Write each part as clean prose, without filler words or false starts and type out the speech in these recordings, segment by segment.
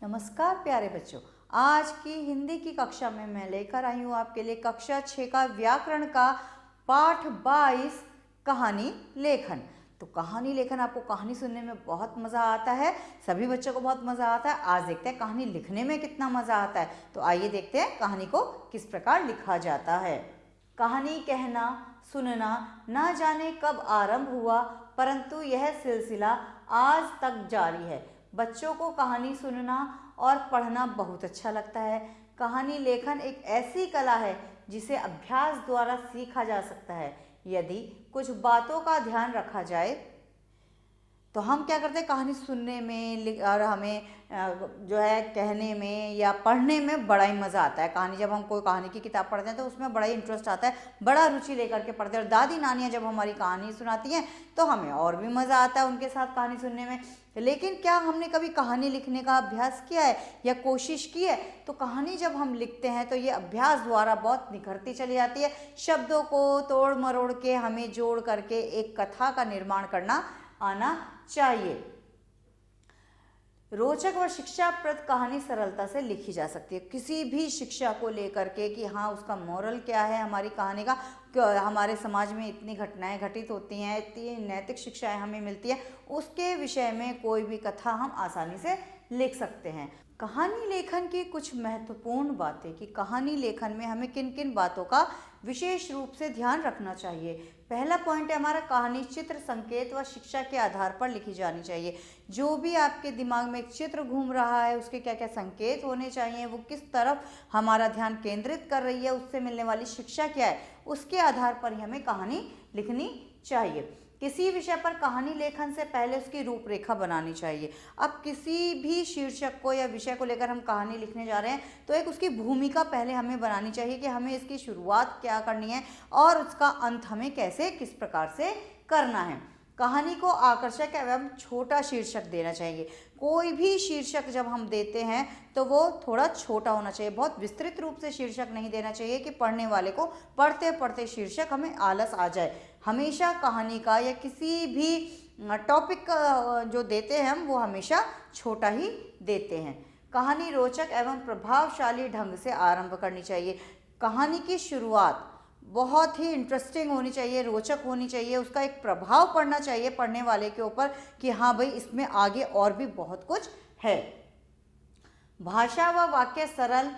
नमस्कार प्यारे बच्चों। आज की हिंदी की कक्षा में मैं लेकर आई हूँ आपके लिए कक्षा 6 का व्याकरण का पाठ 22 कहानी लेखन। तो कहानी लेखन आपको कहानी सुनने में बहुत मज़ा आता है, सभी बच्चों को बहुत मज़ा आता है। आज देखते हैं कहानी लिखने में कितना मज़ा आता है। तो आइए देखते हैं कहानी को किस प्रकार लिखा जाता है। कहानी कहना सुनना ना जाने कब आरंभ हुआ, परंतु यह सिलसिला आज तक जारी है। बच्चों को कहानी सुनना और पढ़ना बहुत अच्छा लगता है। कहानी लेखन एक ऐसी कला है जिसे अभ्यास द्वारा सीखा जा सकता है। यदि कुछ बातों का ध्यान रखा जाए तो हम क्या करते हैं, कहानी सुनने में और हमें जो है कहने में या पढ़ने में बड़ा ही मज़ा आता है। कहानी जब हम कोई कहानी की किताब पढ़ते हैं तो उसमें बड़ा ही इंटरेस्ट आता है, बड़ा रुचि लेकर के पढ़ते हैं। और दादी नानियाँ जब हमारी कहानी सुनाती हैं तो हमें और भी मज़ा आता है उनके साथ कहानी सुनने में। लेकिन क्या हमने कभी कहानी लिखने का अभ्यास किया है या कोशिश की है? तो कहानी जब हम लिखते हैं तो ये अभ्यास द्वारा बहुत निखरती चली जाती है। शब्दों को तोड़ मरोड़ के हमें जोड़ करके एक कथा का निर्माण करना आना चाहिए। रोचक व शिक्षाप्रद कहानी सरलता से लिखी जा सकती है। किसी भी शिक्षा को लेकर के कि हाँ उसका मोरल क्या है हमारी कहानी का, हमारे समाज में इतनी घटनाएं घटित होती हैं, इतनी नैतिक शिक्षाएं हमें मिलती है, उसके विषय में कोई भी कथा हम आसानी से लिख सकते हैं। कहानी लेखन की कुछ महत्वपूर्ण बातें कि कहानी लेखन में हमें किन किन बातों का विशेष रूप से ध्यान रखना चाहिए। पहला पॉइंट है हमारा, कहानी चित्र संकेत व शिक्षा के आधार पर लिखी जानी चाहिए। जो भी आपके दिमाग में एक चित्र घूम रहा है उसके क्या क्या संकेत होने चाहिए, वो किस तरफ हमारा ध्यान केंद्रित कर रही है, उससे मिलने वाली शिक्षा क्या है, उसके आधार पर ही हमें कहानी लिखनी चाहिए। किसी विषय पर कहानी लेखन से पहले उसकी रूपरेखा बनानी चाहिए। अब किसी भी शीर्षक को या विषय को लेकर हम कहानी लिखने जा रहे हैं तो एक उसकी भूमिका पहले हमें बनानी चाहिए कि हमें इसकी शुरुआत क्या करनी है और उसका अंत हमें कैसे किस प्रकार से करना है। कहानी को आकर्षक एवं छोटा शीर्षक देना चाहिए। कोई भी शीर्षक जब हम देते हैं तो वो थोड़ा छोटा होना चाहिए, बहुत विस्तृत रूप से शीर्षक नहीं देना चाहिए कि पढ़ने वाले को पढ़ते पढ़ते शीर्षक हमें आलस आ जाए। हमेशा कहानी का या किसी भी टॉपिक का जो देते हैं हम वो हमेशा छोटा ही देते हैं। कहानी रोचक एवं प्रभावशाली ढंग से आरंभ करनी चाहिए। कहानी की शुरुआत बहुत ही इंटरेस्टिंग होनी चाहिए, रोचक होनी चाहिए, उसका एक प्रभाव पड़ना चाहिए पढ़ने वाले के ऊपर कि हाँ भाई इसमें आगे और भी बहुत कुछ है। भाषा व वाक्य सरल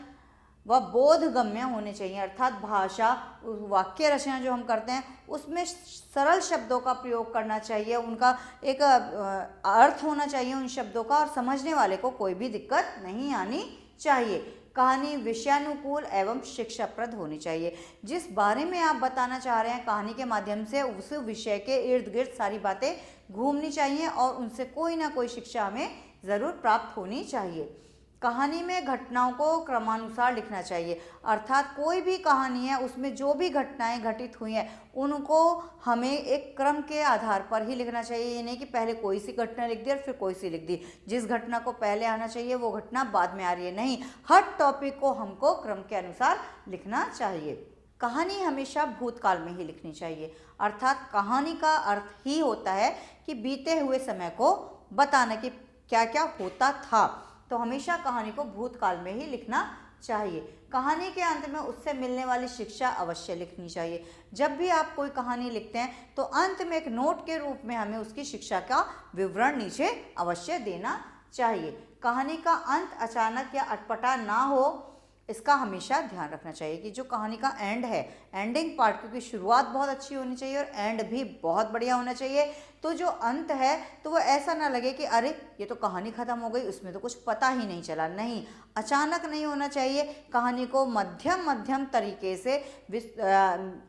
व बोधगम्य होने चाहिए, अर्थात भाषा वाक्य रचना जो हम करते हैं उसमें सरल शब्दों का प्रयोग करना चाहिए, उनका एक अर्थ होना चाहिए उन शब्दों का, और समझने वाले को कोई भी दिक्कत नहीं आनी चाहिए। कहानी विषयानुकूल एवं शिक्षाप्रद होनी चाहिए। जिस बारे में आप बताना चाह रहे हैं कहानी के माध्यम से उस विषय के इर्द गिर्द सारी बातें घूमनी चाहिए और उनसे कोई ना कोई शिक्षा हमें ज़रूर प्राप्त होनी चाहिए। कहानी में घटनाओं को क्रमानुसार लिखना चाहिए, अर्थात कोई भी कहानी है उसमें जो भी घटनाएं घटित हुई हैं उनको हमें एक क्रम के आधार पर ही लिखना चाहिए। ये नहीं कि पहले कोई सी घटना लिख दी और फिर कोई सी लिख दी, जिस घटना को पहले आना चाहिए वो घटना बाद में आ रही है, नहीं, हर टॉपिक को हमको क्रम के अनुसार लिखना चाहिए। कहानी हमेशा भूतकाल में ही लिखनी चाहिए, अर्थात कहानी का अर्थ ही होता है कि बीते हुए समय को बताना कि क्या क्या होता था, तो हमेशा कहानी को भूतकाल में ही लिखना चाहिए। कहानी के अंत में उससे मिलने वाली शिक्षा अवश्य लिखनी चाहिए। जब भी आप कोई कहानी लिखते हैं तो अंत में एक नोट के रूप में हमें उसकी शिक्षा का विवरण नीचे अवश्य देना चाहिए। कहानी का अंत अचानक या अटपटा ना हो, इसका हमेशा ध्यान रखना चाहिए कि जो कहानी का एंड है, एंडिंग पार्ट, क्योंकि शुरुआत बहुत अच्छी होनी चाहिए और एंड भी बहुत बढ़िया होना चाहिए, तो जो अंत है तो वो ऐसा ना लगे कि अरे ये तो कहानी ख़त्म हो गई, उसमें तो कुछ पता ही नहीं चला। नहीं, अचानक नहीं होना चाहिए। कहानी को मध्यम मध्यम तरीके से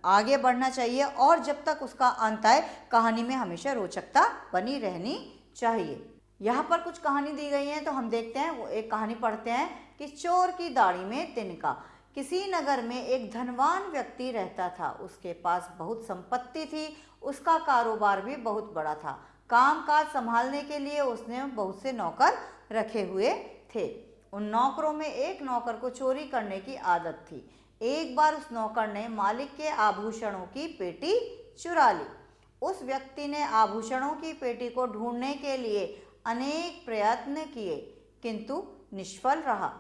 आगे बढ़ना चाहिए और जब तक उसका अंत आए कहानी में हमेशा रोचकता बनी रहनी चाहिए। यहाँ पर कुछ कहानी दी गई है तो हम देखते हैं, वो एक कहानी पढ़ते हैं कि चोर की दाढ़ी में तिनका। किसी नगर में एक धनवान व्यक्ति रहता था, उसके पास बहुत संपत्ति थी, उसका कारोबार भी बहुत बड़ा था। कामकाज संभालने के लिए उसने बहुत से नौकर रखे हुए थे। उन नौकरों में एक नौकर को चोरी करने की आदत थी। एक बार उस नौकर ने मालिक के आभूषणों की पेटी चुरा ली। उस व्यक्ति ने आभूषणों की पेटी को ढूंढने के लिए अनेक प्रयत्न किए किंतु निष्फल रहा।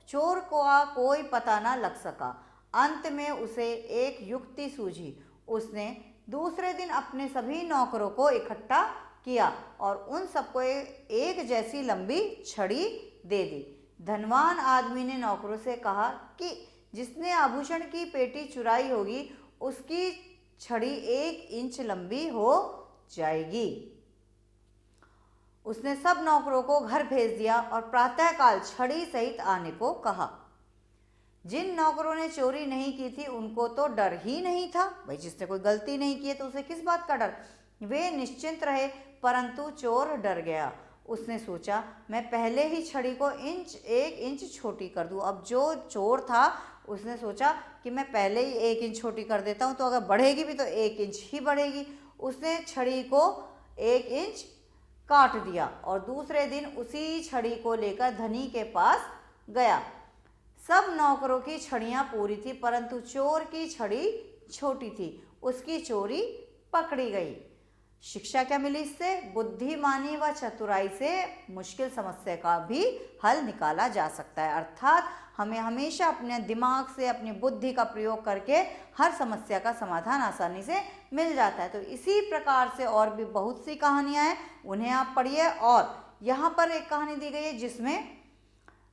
चोर को कोई पता न लग सका। अंत में उसे एक युक्ति सूझी। उसने दूसरे दिन अपने सभी नौकरों को इकट्ठा किया और उन सबको एक जैसी लंबी छड़ी दे दी। धनवान आदमी ने नौकरों से कहा कि जिसने आभूषण की पेटी चुराई होगी उसकी छड़ी 1 इंच लंबी हो जाएगी। उसने सब नौकरों को घर भेज दिया और प्रातःकाल छड़ी सहित आने को कहा। जिन नौकरों ने चोरी नहीं की थी उनको तो डर ही नहीं था। भाई, जिसने कोई गलती नहीं की है तो उसे किस बात का डर। वे निश्चिंत रहे, परंतु चोर डर गया। उसने सोचा, मैं पहले ही छड़ी को 1 इंच छोटी कर दूं। अब जो चोर था उसने सोचा कि मैं पहले ही 1 इंच छोटी कर देता हूं, तो अगर बढ़ेगी भी तो 1 इंच ही बढ़ेगी। उसने छड़ी को 1 इंच काट दिया और दूसरे दिन उसी छड़ी को लेकर धनी के पास गया। सब नौकरों की छड़ियां पूरी थी, परंतु चोर की छड़ी छोटी थी। उसकी चोरी पकड़ी गई। शिक्षा क्या मिली इससे? बुद्धिमानी व चतुराई से मुश्किल समस्या का भी हल निकाला जा सकता है। अर्थात हमें हमेशा अपने दिमाग से, अपनी बुद्धि का प्रयोग करके हर समस्या का समाधान आसानी से मिल जाता है। तो इसी प्रकार से और भी बहुत सी कहानियां हैं, उन्हें आप पढ़िए। और यहाँ पर एक कहानी दी गई है जिसमें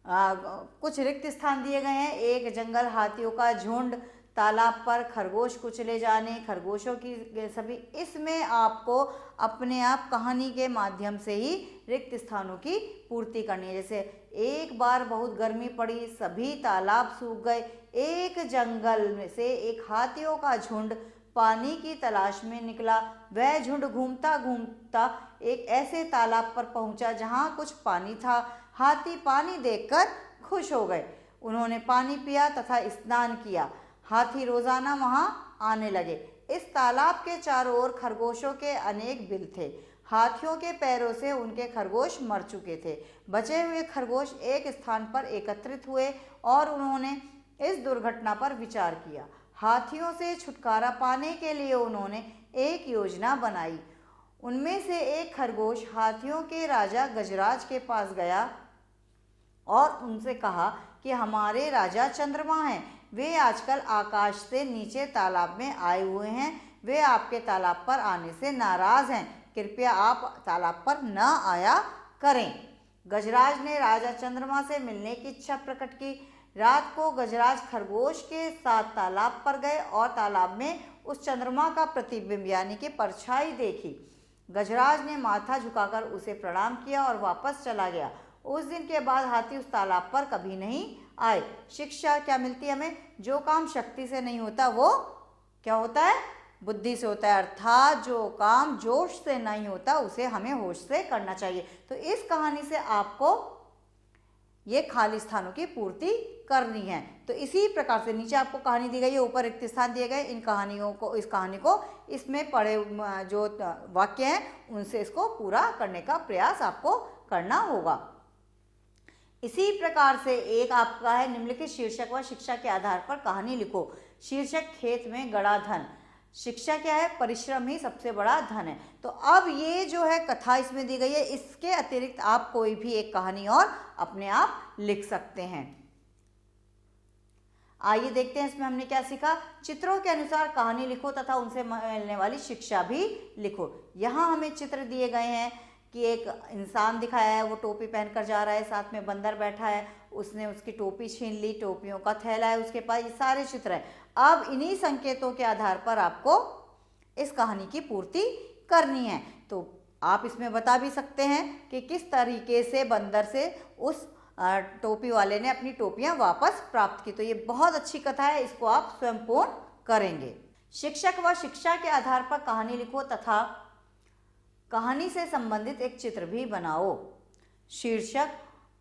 कुछ रिक्त स्थान दिए गए हैं। एक जंगल, हाथियों का झुंड, तालाब पर खरगोश कुचले जाने, खरगोशों की सभी। इसमें आपको अपने आप कहानी के माध्यम से ही रिक्त स्थानों की पूर्ति करनी है। जैसे एक बार बहुत गर्मी पड़ी, सभी तालाब सूख गए। एक जंगल में से एक हाथियों का झुंड पानी की तलाश में निकला। वह झुंड घूमता घूमता एक ऐसे तालाब पर पहुंचा जहां कुछ पानी था। हाथी पानी देखकर खुश हो गए। उन्होंने पानी पिया तथा स्नान किया। हाथी रोजाना वहां आने लगे। इस तालाब के चारों ओर खरगोशों के अनेक बिल थे। हाथियों के पैरों से उनके खरगोश मर चुके थे। बचे हुए खरगोश एक स्थान पर एकत्रित हुए और उन्होंने इस दुर्घटना पर विचार किया। हाथियों से छुटकारा पाने के लिए उन्होंने एक योजना बनाई। उनमें से एक खरगोश हाथियों के राजा गजराज के पास गया और उनसे कहा कि हमारे राजा चंद्रमा हैं। वे आजकल आकाश से नीचे तालाब में आए हुए हैं। वे आपके तालाब पर आने से नाराज हैं। कृपया आप तालाब पर न आया करें। गजराज ने राजा चंद्रमा से मिलने की इच्छा प्रकट की। रात को गजराज खरगोश के साथ तालाब पर गए और तालाब में उस चंद्रमा का प्रतिबिंब यानी कि परछाई देखी। गजराज ने माथा झुकाकर उसे प्रणाम किया और वापस चला गया। उस दिन के बाद हाथी उस तालाब पर कभी नहीं आए। शिक्षा क्या मिलती है हमें? जो काम शक्ति से नहीं होता वो क्या होता है? बुद्धि से होता है। अर्थात जो काम जोश से नहीं होता उसे हमें होश से करना चाहिए। तो इस कहानी से आपको ये खाली स्थानों की पूर्ति करनी है। तो इसी प्रकार से नीचे आपको कहानी दी गई है, ऊपर रिक्त स्थान दिए गए। इन कहानियों को, इस कहानी को इसमें पढ़े जो वाक्य हैं उनसे इसको पूरा करने का प्रयास आपको करना होगा। इसी प्रकार से एक आपका है निम्नलिखित शीर्षक व शिक्षा के आधार पर कहानी लिखो। शीर्षक खेत में गड़ा धन। शिक्षा क्या है? परिश्रम ही सबसे बड़ा धन है। तो अब ये जो है कथा इसमें दी गई है, इसके अतिरिक्त आप कोई भी एक कहानी और अपने आप लिख सकते हैं। आइए देखते हैं इसमें हमने क्या सीखा। चित्रों के अनुसार कहानी लिखो तथा उनसे मिलने वाली शिक्षा भी लिखो। यहाँ हमें चित्र दिए गए हैं कि एक इंसान दिखाया है, वो टोपी पहनकर जा रहा है, साथ में बंदर बैठा है, उसने उसकी टोपी छीन ली, टोपियों का थैला है उसके पास, ये सारे चित्र हैं। अब इन्हीं संकेतों के आधार पर आपको इस कहानी की पूर्ति करनी है। तो आप इसमें बता भी सकते हैं कि किस तरीके से बंदर से उस टोपी वाले ने अपनी टोपियां वापस प्राप्त की। तो ये बहुत अच्छी कथा है, इसको आप स्वयं पूर्ण करेंगे। शिक्षक व शिक्षा के आधार पर कहानी लिखो तथा कहानी से संबंधित एक चित्र भी बनाओ। शीर्षक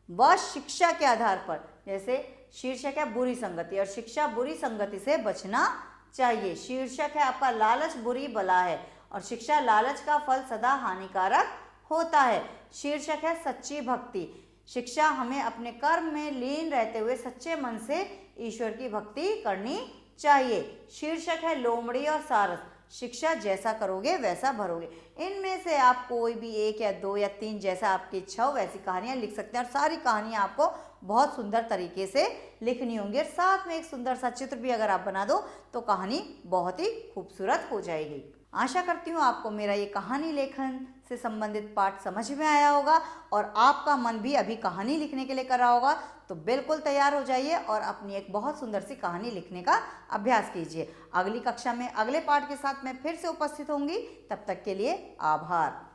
व शिक्षा के आधार पर, जैसे शीर्षक है बुरी संगति और शिक्षा बुरी संगति से बचना चाहिए। शीर्षक है आपका लालच बुरी बला है और शिक्षा लालच का फल सदा हानिकारक होता है। शीर्षक है सच्ची भक्ति। शिक्षा हमें अपने कर्म में लीन रहते हुए सच्चे मन से ईश्वर की भक्ति करनी चाहिए। शीर्षक है लोमड़ी और सारस। शिक्षा जैसा करोगे वैसा भरोगे। इनमें से आप कोई भी एक या दो या तीन, जैसा आपकी इच्छा हो वैसी कहानियां लिख सकते हैं और सारी कहानियां आपको बहुत सुंदर तरीके से लिखनी होंगी, और साथ में एक सुंदर सा चित्र भी अगर आप बना दो तो कहानी बहुत ही खूबसूरत हो जाएगी। आशा करती हूँ आपको मेरा ये कहानी लेखन से संबंधित पाठ समझ में आया होगा और आपका मन भी अभी कहानी लिखने के लिए कर रहा होगा। तो बिल्कुल तैयार हो जाइए और अपनी एक बहुत सुंदर सी कहानी लिखने का अभ्यास कीजिए। अगली कक्षा में अगले पाठ के साथ मैं फिर से उपस्थित होंगी। तब तक के लिए आभार।